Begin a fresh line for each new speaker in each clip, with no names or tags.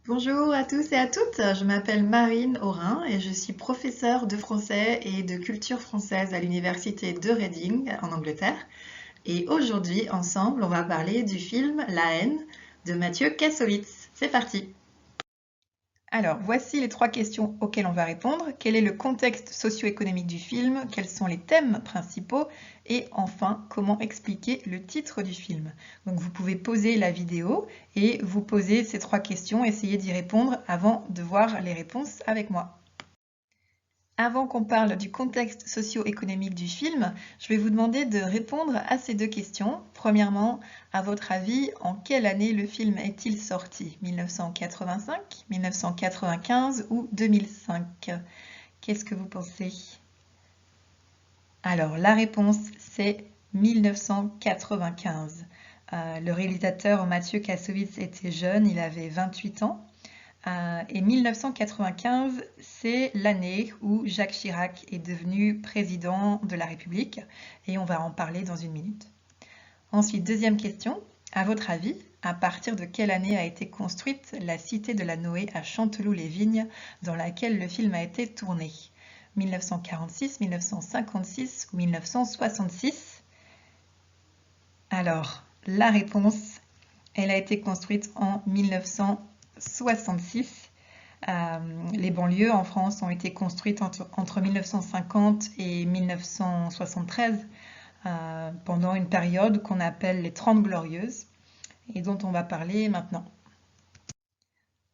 Bonjour à tous et à toutes, je m'appelle Marine Aurin et je suis professeure de français et de culture française à l'université de Reading en Angleterre. Et aujourd'hui, ensemble, on va parler du film La haine de Mathieu Kassovitz. C'est parti! Alors, voici les trois questions auxquelles on va répondre. Quel est le contexte socio-économique du film? Quels sont les thèmes principaux? Et enfin, comment expliquer le titre du film? Donc, vous pouvez poser la vidéo et vous poser ces trois questions, essayez d'y répondre avant de voir les réponses avec moi. Avant qu'on parle du contexte socio-économique du film, je vais vous demander de répondre à ces deux questions. Premièrement, à votre avis, en quelle année le film est-il sorti? 1985, 1995 ou 2005? Qu'est-ce que vous pensez? Alors, la réponse, c'est 1995. Le réalisateur Mathieu Kassovitz était jeune, il avait 28 ans. Et 1995, c'est l'année où Jacques Chirac est devenu président de la République, et on va en parler dans une minute. Ensuite, deuxième question, à votre avis, à partir de quelle année a été construite la cité de la Noé à Chanteloup-les-Vignes, dans laquelle le film a été tourné? 1946, 1956 ou 1966? Alors, la réponse, elle a été construite en 1966. Les banlieues en France ont été construites entre 1950 et 1973 pendant une période qu'on appelle les 30 Glorieuses et dont on va parler maintenant.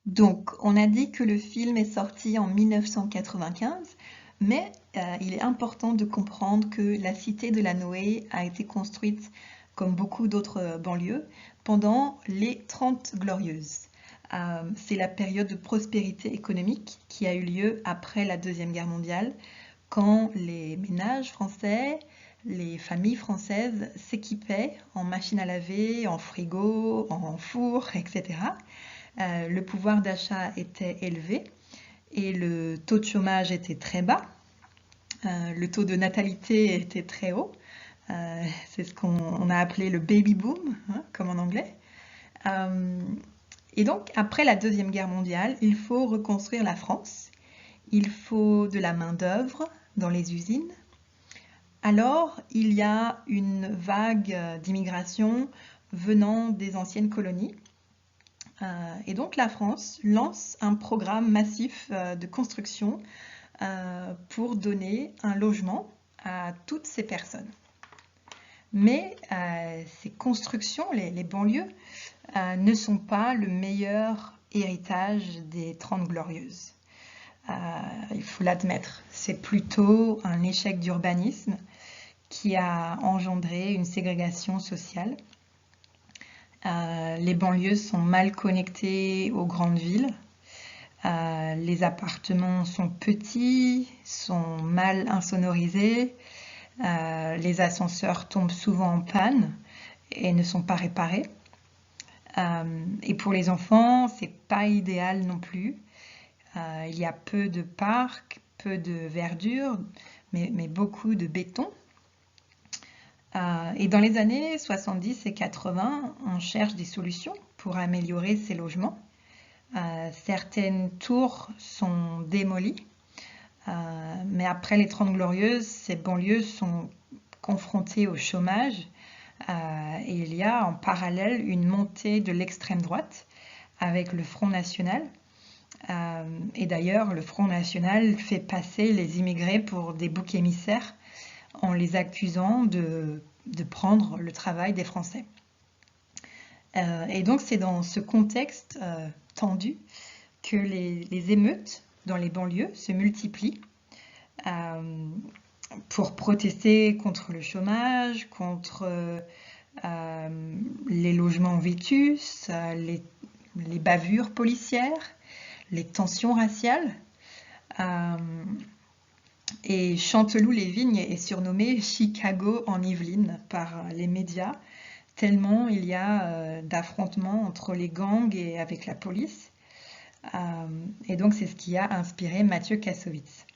Donc, on a dit que le film est sorti en 1995, mais il est important de comprendre que la cité de la Noé a été construite, comme beaucoup d'autres banlieues, pendant les 30 Glorieuses. C'est la période de prospérité économique qui a eu lieu après la Deuxième Guerre mondiale, quand les ménages français, les familles françaises s'équipaient en machines à laver, en frigo, en four, etc. Le pouvoir d'achat était élevé et le taux de chômage était très bas. Le taux de natalité était très haut. C'est ce qu'on a appelé le baby boom, hein, comme en anglais. Et donc, après la Deuxième Guerre mondiale, il faut reconstruire la France. Il faut de la main-d'œuvre dans les usines. Alors, il y a une vague d'immigration venant des anciennes colonies. Et donc, la France lance un programme massif de construction pour donner un logement à toutes ces personnes. Mais ces constructions, les banlieues, ne sont pas le meilleur héritage des 30 Glorieuses. Il faut l'admettre, c'est plutôt un échec d'urbanisme qui a engendré une ségrégation sociale. Les banlieues sont mal connectées aux grandes villes. Les appartements sont petits, sont mal insonorisés. Les ascenseurs tombent souvent en panne et ne sont pas réparés. Et pour les enfants, c'est pas idéal non plus. Il y a peu de parcs, peu de verdure, mais beaucoup de béton. Et dans les années 70 et 80, on cherche des solutions pour améliorer ces logements. Certaines tours sont démolies, mais après les 30 Glorieuses, ces banlieues sont confrontées au chômage et il y a en parallèle une montée de l'extrême droite avec le Front National. Et d'ailleurs, le Front National fait passer les immigrés pour des boucs émissaires en les accusant de prendre le travail des Français. Et donc, c'est dans ce contexte tendu que les émeutes dans les banlieues se multiplient pour protester contre le chômage, contre les logements vétustes, les bavures policières, les tensions raciales. Et Chanteloup-les-Vignes est surnommé Chicago en Yvelines par les médias, tellement il y a d'affrontements entre les gangs et avec la police. Et donc c'est ce qui a inspiré Mathieu Kassovitz.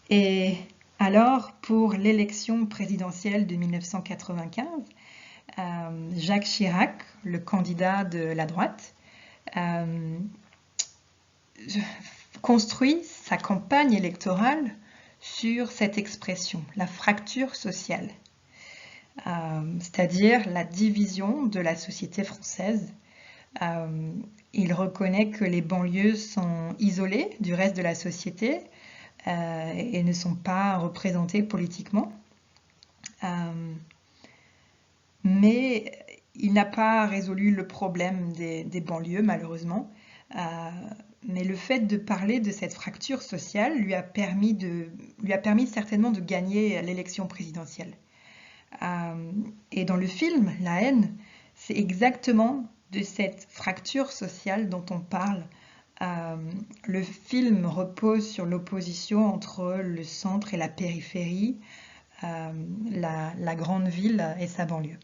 Et alors, pour l'élection présidentielle de 1995, Jacques Chirac, le candidat de la droite, construit sa campagne électorale sur cette expression, la fracture sociale, c'est-à-dire la division de la société française. Il reconnaît que les banlieues sont isolées du reste de la société et ne sont pas représentées politiquement. Mais il n'a pas résolu le problème des banlieues, malheureusement. Mais le fait de parler de cette fracture sociale lui a permis certainement de gagner l'élection présidentielle. Et dans le film, La haine, c'est exactement de cette fracture sociale dont on parle. Le film repose sur l'opposition entre le centre et la périphérie, la grande ville et sa banlieue.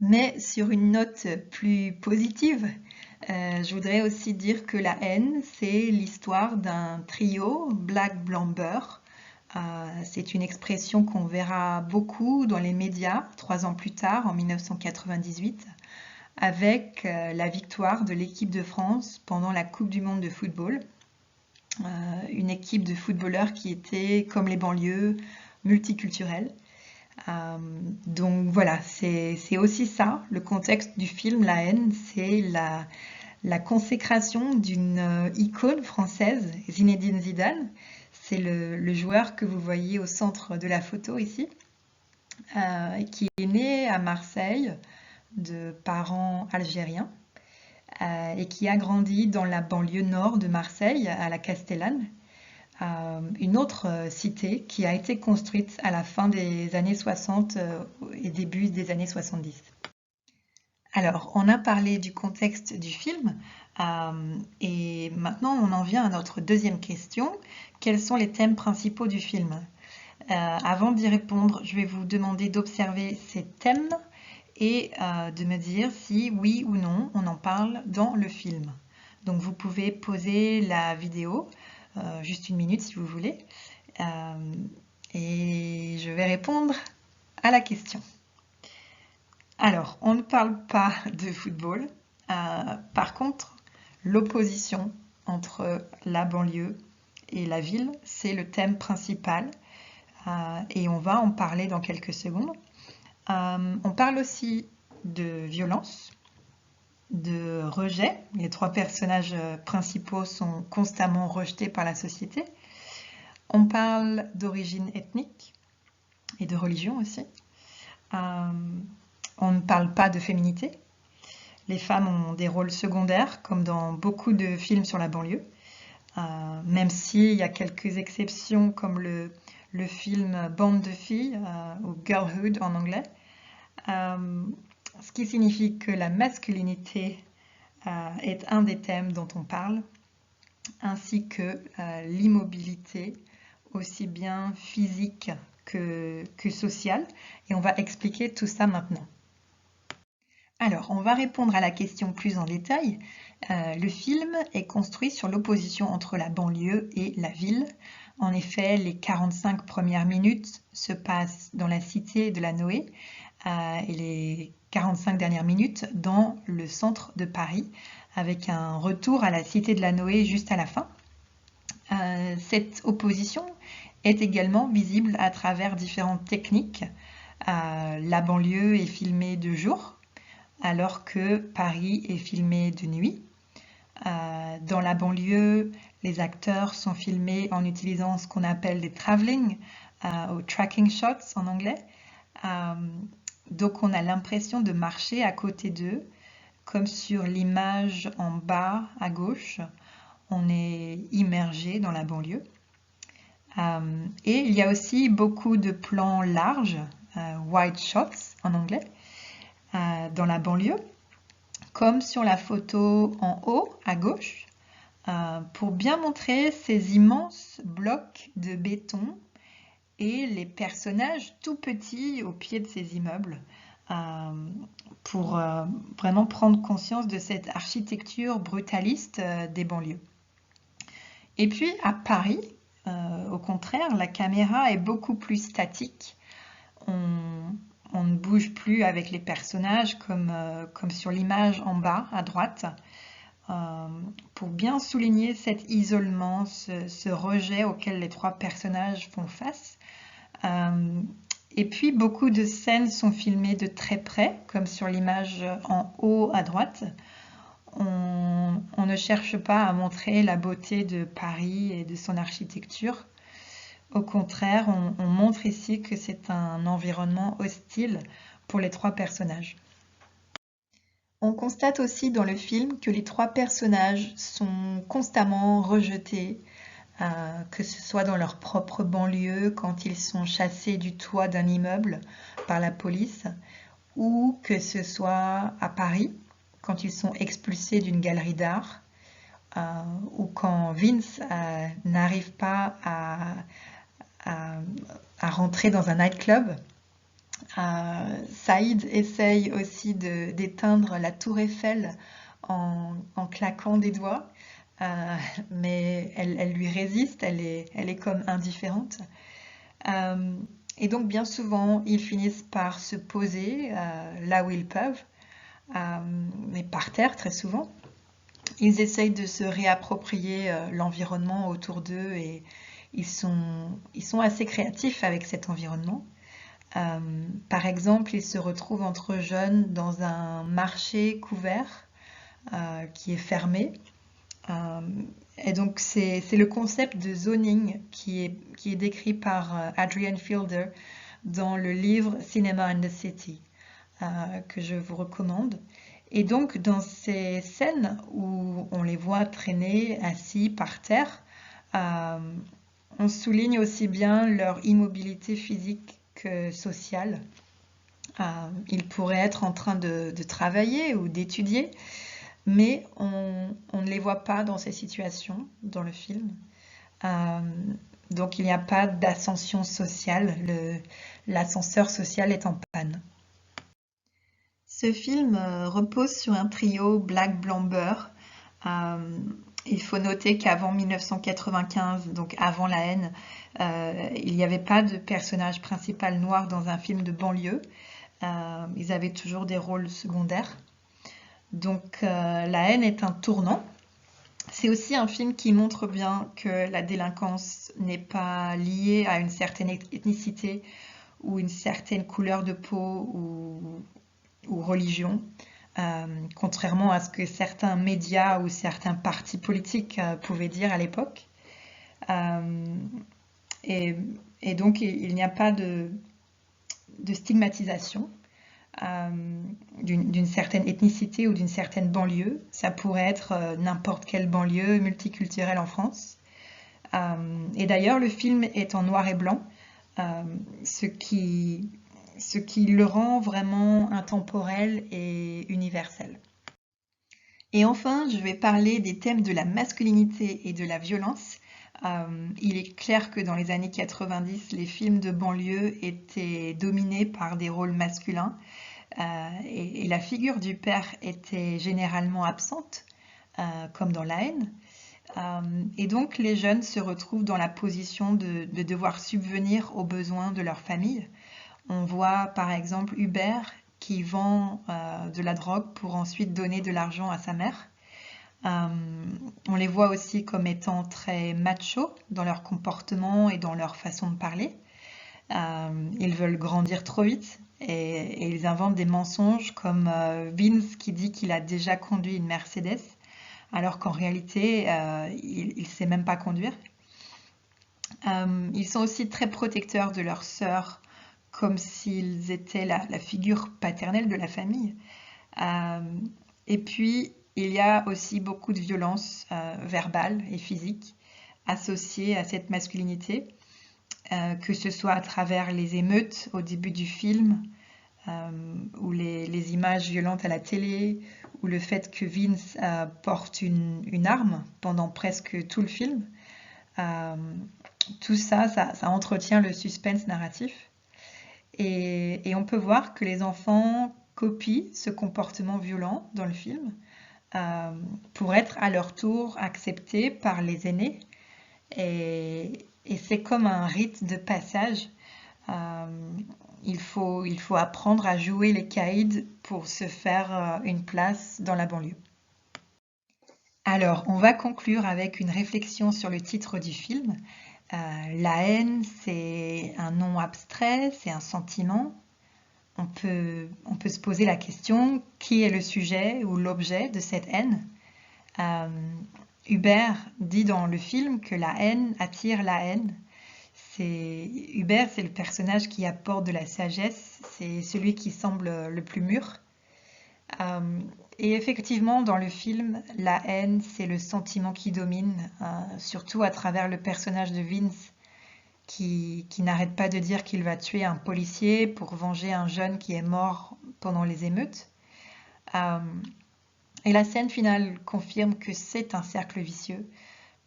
Mais sur une note plus positive, je voudrais aussi dire que La haine, c'est l'histoire d'un trio black, blanc, beurre. C'est une expression qu'on verra beaucoup dans les médias 3 ans plus tard, en 1998, avec la victoire de l'équipe de France pendant la Coupe du monde de football. Une équipe de footballeurs qui était, comme les banlieues, multiculturelle. Donc voilà, c'est aussi ça, le contexte du film La haine, c'est la consécration d'une icône française, Zinedine Zidane. C'est le joueur que vous voyez au centre de la photo ici, qui est né à Marseille de parents algériens et qui a grandi dans la banlieue nord de Marseille, à la Castellane. Une autre cité qui a été construite à la fin des années 60 et début des années 70. Alors, on a parlé du contexte du film et maintenant on en vient à notre deuxième question. Quels sont les thèmes principaux du film? Avant d'y répondre, je vais vous demander d'observer ces thèmes et de me dire si oui ou non on en parle dans le film. Donc vous pouvez poser la vidéo, juste 1 minute si vous voulez, et je vais répondre à la question. Alors, on ne parle pas de football. Par contre, l'opposition entre la banlieue et la ville, c'est le thème principal et on va en parler dans quelques secondes. On parle aussi de violence, de rejet. Les 3 personnages principaux sont constamment rejetés par la société. On parle d'origine ethnique et de religion aussi. On ne parle pas de féminité. Les femmes ont des rôles secondaires, comme dans beaucoup de films sur la banlieue, même s'il y a quelques exceptions, comme le film Bande de filles, ou Girlhood en anglais, ce qui signifie que la masculinité est un des thèmes dont on parle, ainsi que l'immobilité, aussi bien physique que sociale, et on va expliquer tout ça maintenant. Alors, on va répondre à la question plus en détail. Le film est construit sur l'opposition entre la banlieue et la ville. En effet, les 45 premières minutes se passent dans la cité de la Noé et les 45 dernières minutes dans le centre de Paris, avec un retour à la cité de la Noé juste à la fin. Cette opposition est également visible à travers différentes techniques. La banlieue est filmée de jour, alors que Paris est filmé de nuit. Dans la banlieue, les acteurs sont filmés en utilisant ce qu'on appelle des travelling ou tracking shots en anglais. Donc on a l'impression de marcher à côté d'eux, comme sur l'image en bas à gauche. On est immergé dans la banlieue. Et il y a aussi beaucoup de plans larges, wide shots en anglais, dans la banlieue, comme sur la photo en haut à gauche, pour bien montrer ces immenses blocs de béton et les personnages tout petits au pied de ces immeubles, pour vraiment prendre conscience de cette architecture brutaliste des banlieues. Et puis à Paris, au contraire, la caméra est beaucoup plus statique. On ne bouge plus avec les personnages comme sur l'image en bas à droite, pour bien souligner cet isolement, ce rejet auquel les trois personnages font face. Et puis beaucoup de scènes sont filmées de très près, comme sur l'image en haut à droite. On ne cherche pas à montrer la beauté de Paris et de son architecture. Au contraire, on montre ici que c'est un environnement hostile pour les trois personnages. On constate aussi dans le film que les trois personnages sont constamment rejetés, que ce soit dans leur propre banlieue, quand ils sont chassés du toit d'un immeuble par la police, ou que ce soit à Paris, quand ils sont expulsés d'une galerie d'art, ou quand Vince n'arrive pas à rentrer dans un nightclub. Saïd essaye aussi d'éteindre la tour Eiffel en claquant des doigts, mais elle lui résiste, elle est comme indifférente. Et donc bien souvent, ils finissent par se poser là où ils peuvent, mais par terre très souvent. Ils essayent de se réapproprier l'environnement autour d'eux et ils sont assez créatifs avec cet environnement. Par exemple, ils se retrouvent entre jeunes dans un marché couvert qui est fermé. Et donc c'est le concept de zoning qui est décrit par Adrian Fielder dans le livre Cinema and the City, que je vous recommande. Et donc dans ces scènes où on les voit traîner assis par terre, on souligne aussi bien leur immobilité physique que sociale. Ils pourraient être en train de travailler ou d'étudier, mais on ne les voit pas dans ces situations dans le film. Donc il n'y a pas d'ascension sociale, l'ascenseur social est en panne. Ce film repose sur un trio black, blanc, beurre. Il faut noter qu'avant 1995, donc avant La Haine, il n'y avait pas de personnage principal noir dans un film de banlieue. Ils avaient toujours des rôles secondaires. Donc La Haine est un tournant. C'est aussi un film qui montre bien que la délinquance n'est pas liée à une certaine ethnicité ou une certaine couleur de peau ou religion, contrairement à ce que certains médias ou certains partis politiques pouvaient dire à l'époque. Et donc il n'y a pas de stigmatisation d'une certaine ethnicité ou d'une certaine banlieue. Ça pourrait être n'importe quelle banlieue multiculturelle en France. Et d'ailleurs, le film est en noir et blanc, ce qui le rend vraiment intemporel et universel. Et enfin, je vais parler des thèmes de la masculinité et de la violence. Il est clair que dans les années 90, les films de banlieue étaient dominés par des rôles masculins et la figure du père était généralement absente, comme dans La Haine. Et donc les jeunes se retrouvent dans la position de devoir subvenir aux besoins de leur famille. On voit par exemple Hubert qui vend de la drogue pour ensuite donner de l'argent à sa mère. On les voit aussi comme étant très machos dans leur comportement et dans leur façon de parler. Ils veulent grandir trop vite et ils inventent des mensonges comme Vince qui dit qu'il a déjà conduit une Mercedes alors qu'en réalité il ne sait même pas conduire. Ils sont aussi très protecteurs de leurs sœurs comme s'ils étaient la figure paternelle de la famille. Et puis il y a aussi beaucoup de violence verbale et physique associée à cette masculinité, que ce soit à travers les émeutes au début du film, ou les images violentes à la télé, ou le fait que Vince porte une arme pendant presque tout le film. Tout ça entretient le suspense narratif. Et on peut voir que les enfants copient ce comportement violent dans le film pour être à leur tour acceptés par les aînés. Et c'est comme un rite de passage. il faut apprendre à jouer les caïds pour se faire une place dans la banlieue. Alors, on va conclure avec une réflexion sur le titre du film. La haine, c'est un nom abstrait, c'est un sentiment. On peut se poser la question, qui est le sujet ou l'objet de cette haine? Hubert dit dans le film que la haine attire la haine. Hubert, c'est le personnage qui apporte de la sagesse, c'est celui qui semble le plus mûr. Et effectivement, dans le film, la haine, c'est le sentiment qui domine, surtout à travers le personnage de Vince, qui n'arrête pas de dire qu'il va tuer un policier pour venger un jeune qui est mort pendant les émeutes. Et la scène finale confirme que c'est un cercle vicieux,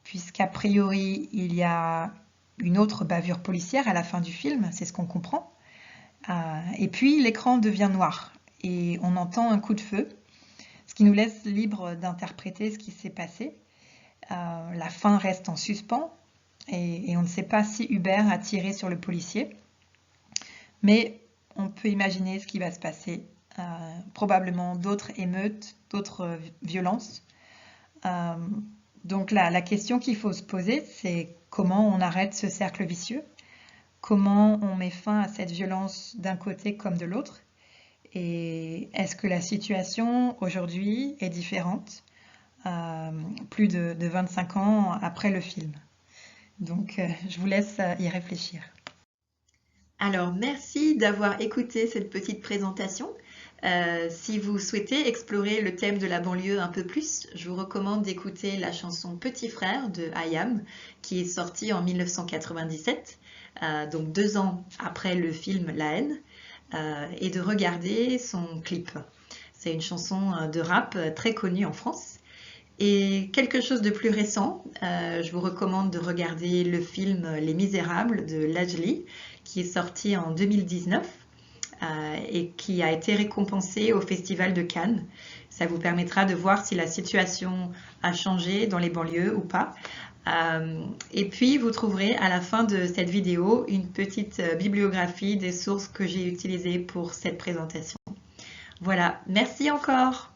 puisqu'a priori, il y a une autre bavure policière à la fin du film, c'est ce qu'on comprend. Et puis, l'écran devient noir et on entend un coup de feu, ce qui nous laisse libre d'interpréter ce qui s'est passé. La fin reste en suspens et on ne sait pas si Hubert a tiré sur le policier, mais on peut imaginer ce qui va se passer. Probablement d'autres émeutes, d'autres violences. Donc la question qu'il faut se poser, c'est comment on arrête ce cercle vicieux, comment on met fin à cette violence d'un côté comme de l'autre, et est-ce que la situation aujourd'hui est différente, plus de 25 ans après le film. Donc je vous laisse y réfléchir. Alors merci d'avoir écouté cette petite présentation. Si vous souhaitez explorer le thème de la banlieue un peu plus, je vous recommande d'écouter la chanson Petit Frère de I.Am, qui est sortie en 1997, donc 2 ans après le film La haine, et de regarder son clip. C'est une chanson de rap très connue en France. Et quelque chose de plus récent, je vous recommande de regarder le film Les Misérables de Lajli, qui est sorti en 2019 et qui a été récompensé au Festival de Cannes. Ça vous permettra de voir si la situation a changé dans les banlieues ou pas. Et puis, vous trouverez à la fin de cette vidéo une petite bibliographie des sources que j'ai utilisées pour cette présentation. Voilà, merci encore!